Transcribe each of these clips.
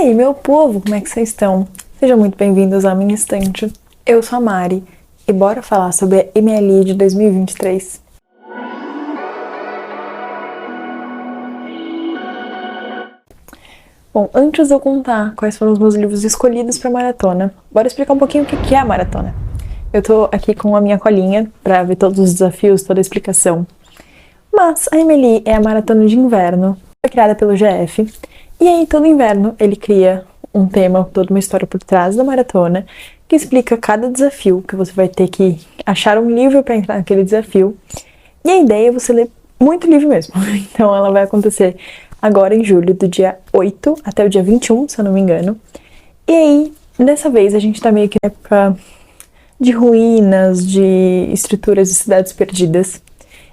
aí, meu povo, como é que vocês estão? Sejam muito bem-vindos à minha estante. Eu sou a Mari e bora falar sobre a MLI de 2023. Bom, antes de eu contar quais foram os meus livros escolhidos para maratona, bora explicar um pouquinho o que é a maratona. Eu tô aqui com a minha colinha para ver todos os desafios, toda a explicação. Mas a MLI é a maratona de inverno, foi criada pelo GF, e aí todo inverno ele cria um tema, toda uma história por trás da maratona, que explica cada desafio, que você vai ter que achar um livro para entrar naquele desafio. E a ideia é você ler muito livro mesmo. Então ela vai acontecer agora em julho, do dia 8 até o dia 21, se eu não me engano. E aí, dessa vez, a gente tá meio que na época de ruínas, de estruturas de cidades perdidas.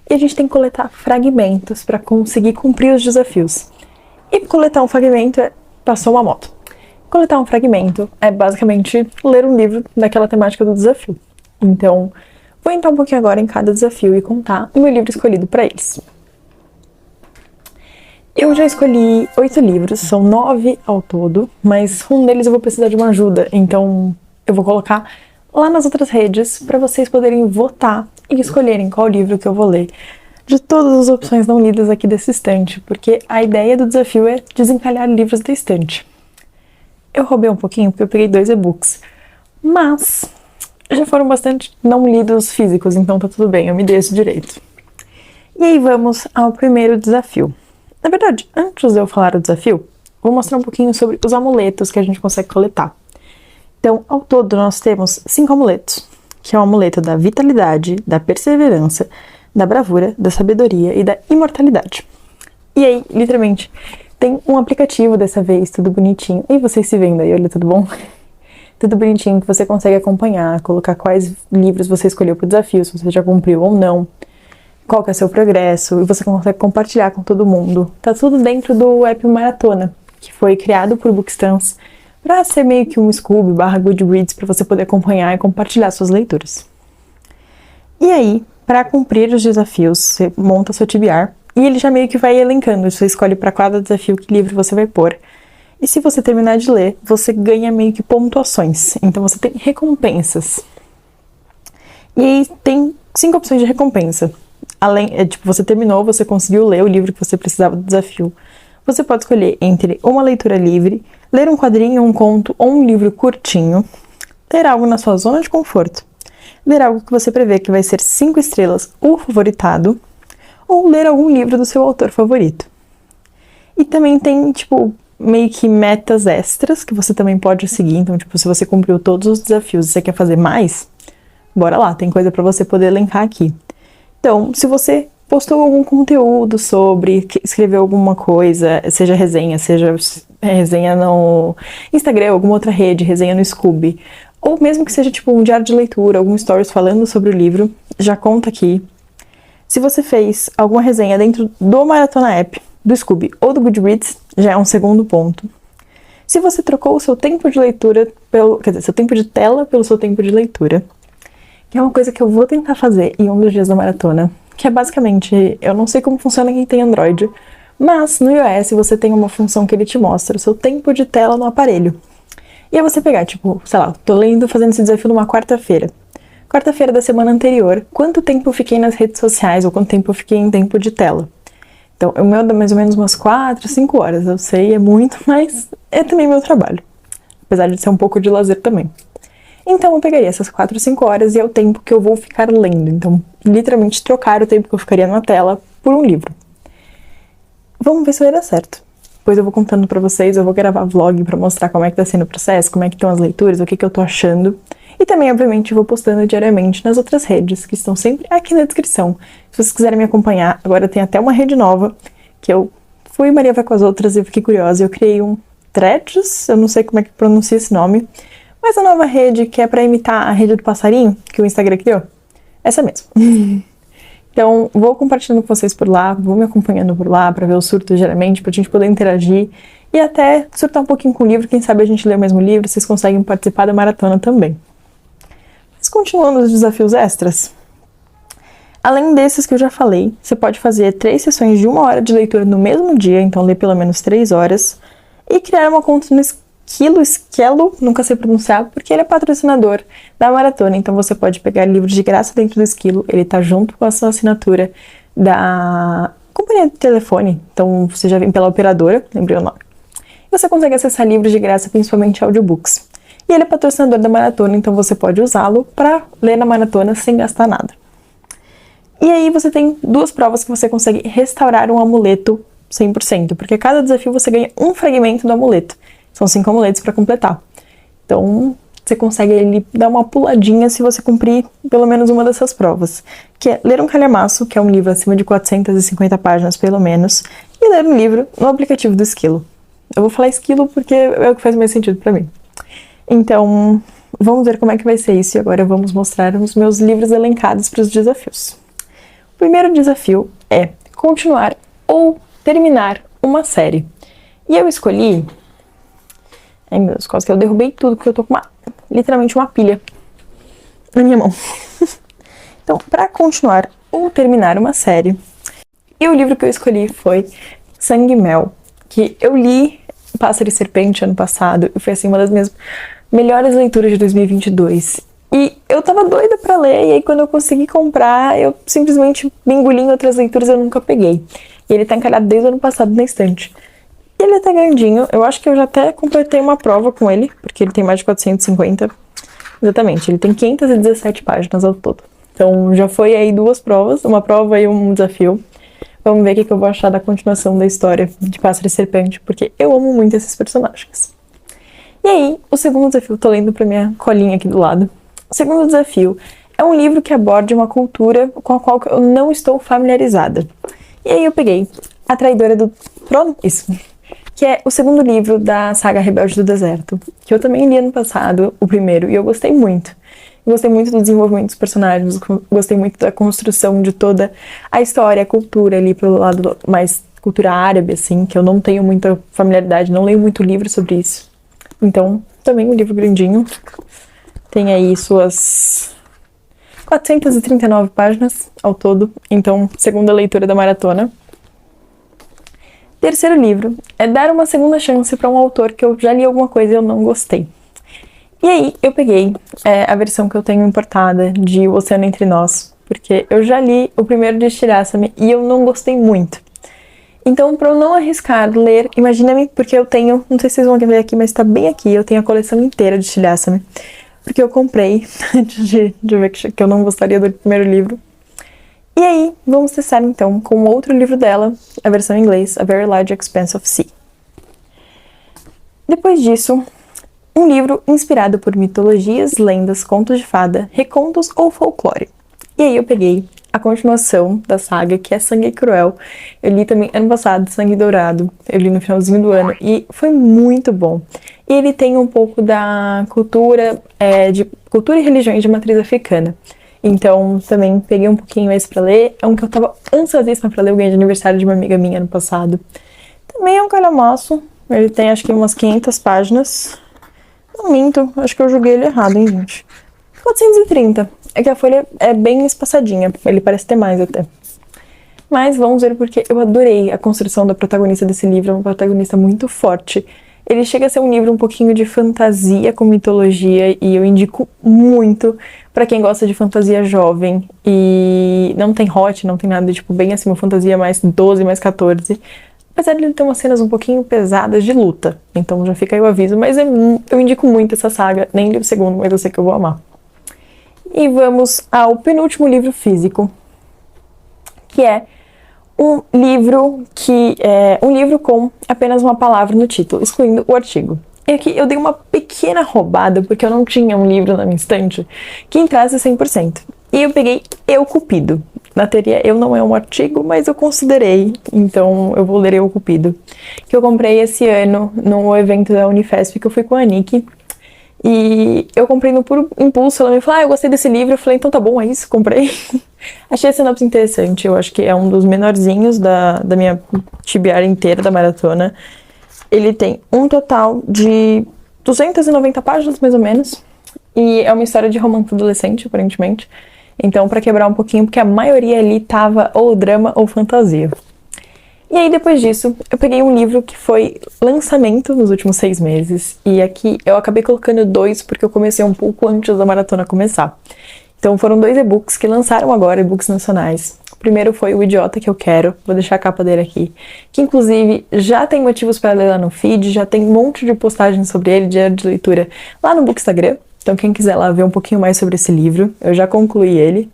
E a gente tem que coletar fragmentos para conseguir cumprir os desafios. E coletar um fragmento é passou uma moto. Coletar um fragmento é basicamente ler um livro daquela temática do desafio. Então, vou entrar um pouquinho agora em cada desafio e contar o meu livro escolhido para eles. Eu já escolhi 8 livros, são 9 ao todo, mas um deles eu vou precisar de uma ajuda, então eu vou colocar lá nas outras redes para vocês poderem votar e escolherem qual livro que eu vou ler de todas as opções não lidas aqui dessa estante, porque a ideia do desafio é desencalhar livros da estante. Eu roubei um pouquinho porque eu peguei 2 e-books, mas já foram bastante não lidos físicos, então tá tudo bem, eu me dei esse direito. E aí vamos ao primeiro desafio. Na verdade, antes de eu falar o desafio, vou mostrar um pouquinho sobre os amuletos que a gente consegue coletar. Então, ao todo, nós temos 5 amuletos, que é o amuleto da vitalidade, da perseverança, da bravura, da sabedoria e da imortalidade. E aí, literalmente, tem um aplicativo dessa vez, tudo bonitinho. E vocês se vendo aí, olha, tudo bom? Tudo bonitinho, que você consegue acompanhar, colocar quais livros você escolheu para o desafio, se você já cumpriu ou não, qual que é o seu progresso, e você consegue compartilhar com todo mundo. Tá tudo dentro do app Maratona, que foi criado por Bookstans, para ser meio que um Scoob/Goodreads para você poder acompanhar e compartilhar suas leituras. E aí, para cumprir os desafios, você monta seu TBR e ele já meio que vai elencando. Você escolhe para cada desafio que livro você vai pôr. E se você terminar de ler, você ganha meio que pontuações. Então você tem recompensas. E aí tem 5 opções de recompensa. Você terminou, você conseguiu ler o livro que você precisava do desafio. Você pode escolher entre uma leitura livre, ler um quadrinho, um conto ou um livro curtinho, ler algo na sua zona de conforto, ler algo que você prevê que vai ser 5 estrelas ou favoritado, ou ler algum livro do seu autor favorito. E também tem, meio que metas extras que você também pode seguir. Então, se você cumpriu todos os desafios e você quer fazer mais, bora lá, tem coisa para você poder elencar aqui. Então, se você postou algum conteúdo sobre, escreveu alguma coisa, seja resenha no Instagram, alguma outra rede, resenha no Scoob, ou mesmo que seja um diário de leitura, algum stories falando sobre o livro, já conta aqui. Se você fez alguma resenha dentro do Maratona App, do Scoob ou do Goodreads, já é um segundo ponto. Se você trocou o seu tempo de leitura seu tempo de tela pelo seu tempo de leitura, que é uma coisa que eu vou tentar fazer em um dos dias da maratona, que é basicamente, eu não sei como funciona quem tem Android, mas no iOS você tem uma função que ele te mostra o seu tempo de tela no aparelho. E é você pegar, tô fazendo esse desafio numa quarta-feira da semana anterior, quanto tempo eu fiquei nas redes sociais, ou quanto tempo eu fiquei em tempo de tela. Então, o meu dá mais ou menos umas 4, 5 horas, eu sei, é muito, mas é também meu trabalho, apesar de ser um pouco de lazer também. Então, eu pegaria essas 4, 5 horas e é o tempo que eu vou ficar lendo. Então, literalmente trocar o tempo que eu ficaria na tela por um livro. Vamos ver se vai dar certo. Depois eu vou contando pra vocês, eu vou gravar vlog pra mostrar como é que tá sendo o processo, como é que estão as leituras, o que eu tô achando. E também, obviamente, vou postando diariamente nas outras redes, que estão sempre aqui na descrição. Se vocês quiserem me acompanhar, agora tem até uma rede nova, que eu fui Maria vai com as outras e eu fiquei curiosa. Eu criei um Threads, eu não sei como é que pronuncia esse nome, mas a nova rede que é pra imitar a rede do passarinho, que o Instagram criou, essa mesmo. Então, vou compartilhando com vocês por lá, vou me acompanhando por lá pra ver o surto diariamente, pra gente poder interagir e até surtar um pouquinho com o livro, quem sabe a gente lê o mesmo livro, vocês conseguem participar da maratona também. Mas continuando os desafios extras, além desses que eu já falei, você pode fazer 3 sessões de 1 hora de leitura no mesmo dia, então ler pelo menos 3 horas, e criar uma conta no Esquilo, nunca sei pronunciar, porque ele é patrocinador da maratona. Então você pode pegar livros de graça dentro do Esquilo, ele tá junto com a sua assinatura da companhia de telefone, então você já vem pela operadora, lembrei o nome. Você consegue acessar livros de graça, principalmente audiobooks. E ele é patrocinador da maratona, então você pode usá-lo para ler na maratona sem gastar nada. E aí você tem 2 provas que você consegue restaurar um amuleto 100%, porque cada desafio você ganha um fragmento do amuleto. São 5 amuletos para completar. Então, você consegue ali dar uma puladinha se você cumprir pelo menos uma dessas provas. Que é ler um calhamaço, que é um livro acima de 450 páginas pelo menos, e ler um livro no aplicativo do Esquilo. Eu vou falar Esquilo porque é o que faz mais sentido para mim. Então, vamos ver como é que vai ser isso. E agora vamos mostrar os meus livros elencados para os desafios. O primeiro desafio é continuar ou terminar uma série. E eu escolhi... Ai meu Deus, quase que eu derrubei tudo, porque eu tô com literalmente uma pilha na minha mão. Então, para continuar ou terminar uma série, e o livro que eu escolhi foi Sangue e Mel, que eu li Pássaro e Serpente ano passado, e foi assim uma das minhas melhores leituras de 2022. E eu tava doida pra ler, e aí quando eu consegui comprar, eu simplesmente me engoli em outras leituras e eu nunca peguei. E ele tá encalhado desde o ano passado na estante. Ele é até grandinho, eu acho que eu já até completei uma prova com ele, porque ele tem mais de 450. Exatamente, ele tem 517 páginas ao todo. Então já foi aí 2 provas, uma prova e um desafio. Vamos ver o que eu vou achar da continuação da história de Pássaro e Serpente, porque eu amo muito esses personagens. E aí, o segundo desafio, tô lendo pra minha colinha aqui do lado. O segundo desafio é um livro que aborda uma cultura com a qual eu não estou familiarizada. E aí eu peguei A Traidora do Trono, isso, que é o segundo livro da saga Rebelde do Deserto, que eu também li ano passado, o primeiro, e eu gostei muito. Eu gostei muito do desenvolvimento dos personagens, gostei muito da construção de toda a história, a cultura ali pelo lado mais cultura árabe, assim, que eu não tenho muita familiaridade, não leio muito livro sobre isso. Então, também um livro grandinho, tem aí suas 439 páginas ao todo, então, segunda leitura da maratona. Terceiro livro é dar uma segunda chance para um autor que eu já li alguma coisa e eu não gostei. E aí eu peguei a versão que eu tenho importada de O Oceano Entre Nós, porque eu já li o primeiro de Shirasame e eu não gostei muito. Então, para eu não arriscar ler, imagina-me, porque eu tenho, não sei se vocês vão ver aqui, mas tá bem aqui, eu tenho a coleção inteira de Shirasame, porque eu comprei antes de ver que eu não gostaria do primeiro livro. E aí, vamos testar então com outro livro dela, a versão em inglês, A Very Large Expanse of Sea. Depois disso, um livro inspirado por mitologias, lendas, contos de fada, recontos ou folclore. E aí eu peguei a continuação da saga, que é Sangue Cruel. Eu li também ano passado, Sangue Dourado. Eu li no finalzinho do ano e foi muito bom. E ele tem um pouco da cultura, de cultura e religiões de matriz africana. Então, também peguei um pouquinho esse pra ler. É um que eu tava ansiosíssima pra ler, eu ganhei de aniversário de uma amiga minha ano passado. Também é um calhamaço. Ele tem, acho que, umas 500 páginas. Não minto, acho que eu joguei ele errado, hein, gente. 430. É que a folha é bem espaçadinha. Ele parece ter mais até. Mas vamos ver porque eu adorei a construção da protagonista desse livro. É uma protagonista muito forte. Ele chega a ser um livro um pouquinho de fantasia com mitologia e eu indico muito pra quem gosta de fantasia jovem e não tem hot, não tem nada, tipo, bem assim, uma fantasia mais 12, mais 14. Apesar de ele ter umas cenas um pouquinho pesadas de luta, então já fica aí o aviso, mas eu indico muito essa saga, nem li o segundo, mas eu sei que eu vou amar. E vamos ao penúltimo livro físico, que é um livro com apenas uma palavra no título, excluindo o artigo. E aqui eu dei uma pequena roubada, porque eu não tinha um livro na minha estante que entrasse 100%. E eu peguei Eu, Cupido. Na teoria, eu não é um artigo, mas eu considerei, então eu vou ler Eu, Cupido. Que eu comprei esse ano no evento da Unifesp, que eu fui com a Nick. E eu comprei no puro impulso, ela me falou, eu gostei desse livro. Eu falei, então tá bom, é isso, comprei. Achei a sinopse interessante, eu acho que é um dos menorzinhos da minha tibiária inteira da maratona. Ele tem um total de 290 páginas, mais ou menos. E é uma história de romance adolescente, aparentemente. Então, pra quebrar um pouquinho, porque a maioria ali tava ou drama ou fantasia. E aí, depois disso, eu peguei um livro que foi lançamento nos últimos 6 meses. E aqui eu acabei colocando 2 porque eu comecei um pouco antes da maratona começar. Então foram 2 e-books que lançaram agora, e-books nacionais. O primeiro foi O Idiota Que Eu Quero, vou deixar a capa dele aqui. Que inclusive já tem motivos para ler lá no feed, já tem um monte de postagens sobre ele, diário de leitura, lá no Bookstagram. Então quem quiser lá ver um pouquinho mais sobre esse livro, eu já concluí ele.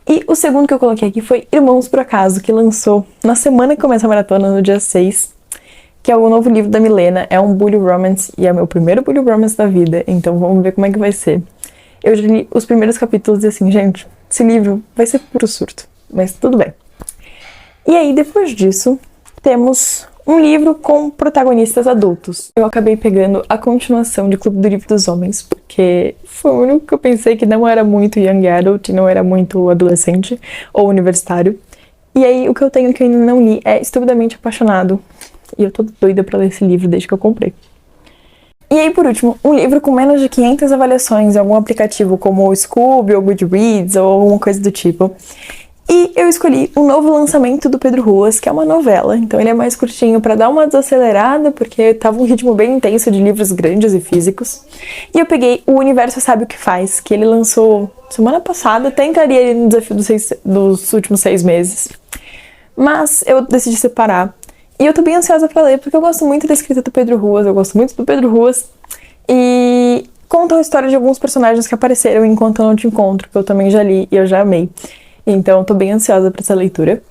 E o segundo que eu coloquei aqui foi Irmãos Por Acaso, que lançou na semana que começa a maratona, no dia 6, que é o novo livro da Milena. É um bully romance e é o meu primeiro bully romance da vida, então vamos ver como é que vai ser. Eu já li os primeiros capítulos e assim, gente, esse livro vai ser puro surto, mas tudo bem. E aí, depois disso, temos um livro com protagonistas adultos. Eu acabei pegando a continuação de Clube do Livro dos Homens, porque foi o único que eu pensei que não era muito young adult, não era muito adolescente ou universitário. E aí, o que eu tenho que eu ainda não li é Estupidamente Apaixonado. E eu tô doida pra ler esse livro desde que eu comprei. E aí, por último, um livro com menos de 500 avaliações em algum aplicativo como o Scoob ou Goodreads ou alguma coisa do tipo. E eu escolhi um novo lançamento do Pedro Ruas, que é uma novela. Então ele é mais curtinho para dar uma desacelerada, porque tava um ritmo bem intenso de livros grandes e físicos. E eu peguei O Universo Sabe O Que Faz, que ele lançou semana passada, até entraria ali no desafio dos últimos 6 meses. Mas eu decidi separar. E eu tô bem ansiosa pra ler, porque eu gosto muito da escrita do Pedro Ruas, eu gosto muito do Pedro Ruas. E conta a história de alguns personagens que apareceram Enquanto Eu Não Te Encontro, que eu também já li e eu já amei. Então eu tô bem ansiosa pra essa leitura.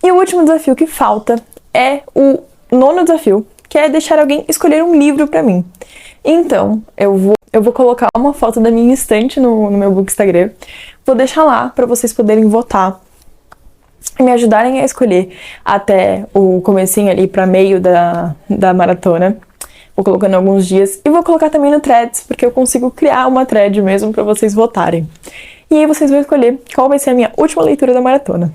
E o último desafio que falta é o 9º desafio, que é deixar alguém escolher um livro pra mim. Então, eu vou colocar uma foto da minha estante no meu Bookstagram. Vou deixar lá pra vocês poderem votar e me ajudarem a escolher até o comecinho ali para meio da maratona. Vou colocando alguns dias e vou colocar também no Threads, porque eu consigo criar uma thread mesmo para vocês votarem. E aí vocês vão escolher qual vai ser a minha última leitura da maratona.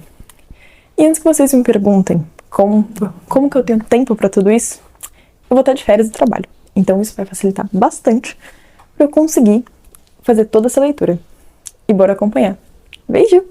E antes que vocês me perguntem como que eu tenho tempo para tudo isso, eu vou estar de férias do trabalho. Então isso vai facilitar bastante para eu conseguir fazer toda essa leitura. E bora acompanhar. Beijo!